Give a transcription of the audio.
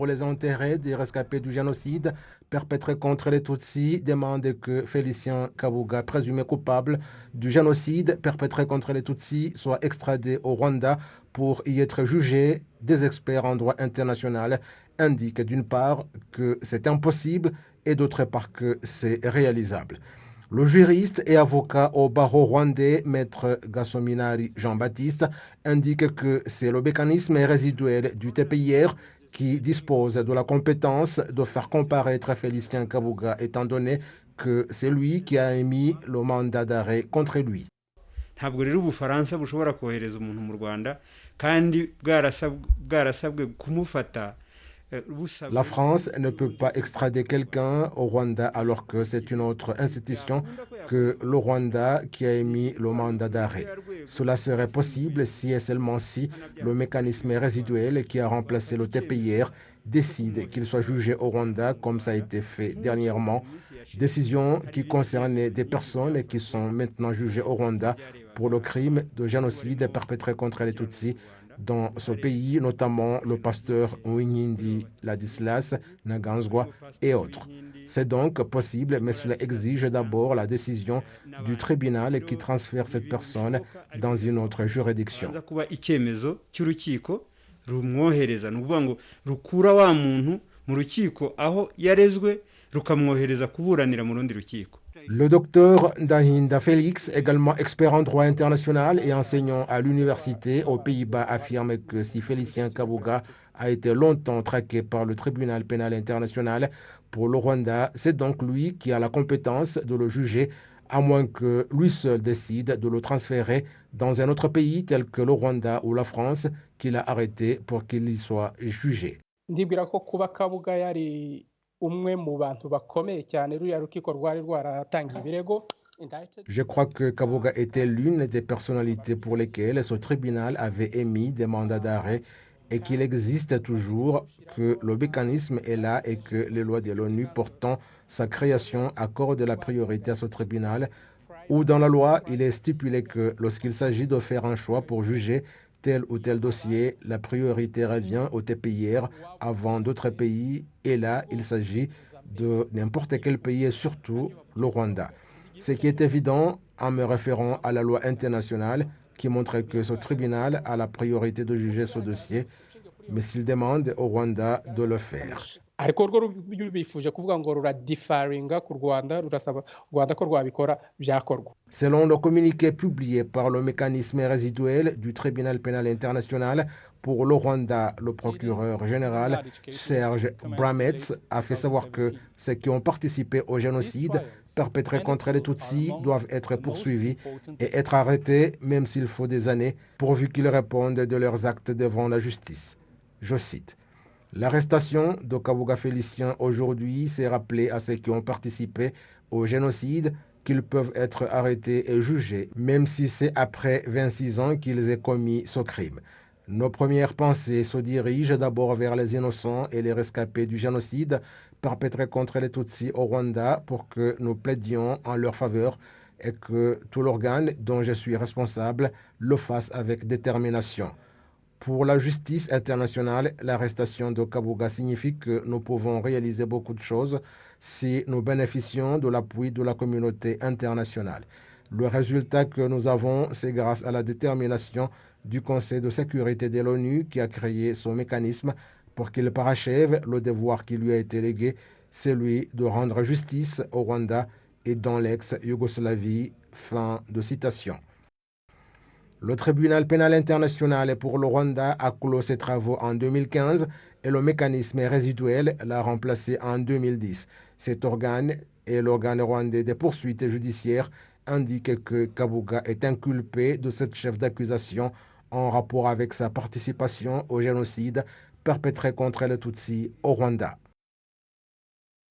pour les enterrés des rescapés du génocide perpétré contre les Tutsis demande que Félicien Kabuga, présumé coupable du génocide perpétré contre les Tutsis, soit extradé au Rwanda pour y être jugé. Des experts en droit international indiquent d'une part que c'est impossible et d'autre part que c'est réalisable. Le juriste et avocat au barreau rwandais, maître Gassominari Jean-Baptiste, indique que c'est le mécanisme résiduel du TPIR qui dispose de la compétence de faire comparaître Félicien Kabuga, étant donné que c'est lui qui a émis le mandat d'arrêt contre lui. ntabwo rero ubufaransa bushobora kohereza umuntu mu Rwanda kandi bwarasabwe kumufata. La France ne peut pas extrader quelqu'un au Rwanda alors que c'est une autre institution que le Rwanda qui a émis le mandat d'arrêt. Cela serait possible si et seulement si le mécanisme résiduel qui a remplacé le TPIR décide qu'il soit jugé au Rwanda comme ça a été fait dernièrement. Décision qui concernait des personnes qui sont maintenant jugées au Rwanda pour le crime de génocide perpétré contre les Tutsis dans ce pays, notamment le pasteur Uwinkindi Ladislas Ntaganzwa et autres. C'est donc possible, mais cela exige d'abord la décision du tribunal qui transfère cette personne dans une autre juridiction. Rumwohereza ni ukuvuga ngo rukura wa muntu mu rukiko aho yarezwe rukamwohereza kuburanira mu rundi rukiko. Le docteur Ndahinda Félix, également expert en droit international et enseignant à l'université aux Pays-Bas, affirme que si Félicien Kabuga a été longtemps traqué par le tribunal pénal international pour le Rwanda, c'est donc lui qui a la compétence de le juger, à moins que lui seul décide de le transférer dans un autre pays tel que le Rwanda ou la France qu'il a arrêté pour qu'il y soit jugé. ndibwira ko kuba Kabuga yari umwe mu bantu bakomeye cyane ruriya rukiko rwari rwaratangiye ibirego. Je crois que Kabuga était l'une des personnalités pour lesquelles ce tribunal avait émis des mandats d'arrêt et qu'il existe toujours, que le mécanisme est là et que les lois de l'ONU portant sa création accordent la priorité à ce tribunal, où dans la loi, il est stipulé que lorsqu'il s'agit de faire un choix pour juger tel ou tel dossier, la priorité revient au TPIR avant d'autres pays, et là, il s'agit de n'importe quel pays et surtout le Rwanda. Ce qui est évident en me référant à la loi internationale qui montre que ce tribunal a la priorité de juger ce dossier, mais s'il demande au Rwanda de le faire. ariko rwo bifuje kuvuga ngo ruradifaringa ku Rwanda rurasaba Rwanda ko rwabikora byakorwa. Selon le communiqué publié par le mécanisme résiduel du tribunal pénal international pour le Rwanda, le procureur général Serge Brametz a fait savoir que ceux qui ont participé au génocide perpétré contre les Tutsis doivent être poursuivis et être arrêtés, même s'il faut des années, pourvu qu'ils répondent de leurs actes devant la justice. Je cite. L'arrestation de Kabuga Félicien aujourd'hui s'est rappelé à ceux qui ont participé au génocide qu'ils peuvent être arrêtés et jugés, même si c'est après 26 ans qu'ils aient commis ce crime. Nos premières pensées se dirigent d'abord vers les innocents et les rescapés du génocide perpétré contre les Tutsis au Rwanda pour que nous plaidions en leur faveur et que tout l'organe dont je suis responsable le fasse avec détermination. Pour la justice internationale, l'arrestation de Kabuga signifie que nous pouvons réaliser beaucoup de choses si nous bénéficions de l'appui de la communauté internationale. Le résultat que nous avons, c'est grâce à la détermination du Conseil de sécurité de l'ONU qui a créé ce mécanisme pour qu'il parachève le devoir qui lui a été légué, celui de rendre justice au Rwanda et dans l'ex-Yougoslavie. Fin de citation. Le tribunal pénal international pour le Rwanda a clos ses travaux en 2015 et le mécanisme résiduel l'a remplacé en 2010. Cet organe et l'organe rwandais des poursuites judiciaires indiquent que Kabuga est inculpé de cette chef d'accusation en rapport avec sa participation au génocide perpétré contre les Tutsis au Rwanda.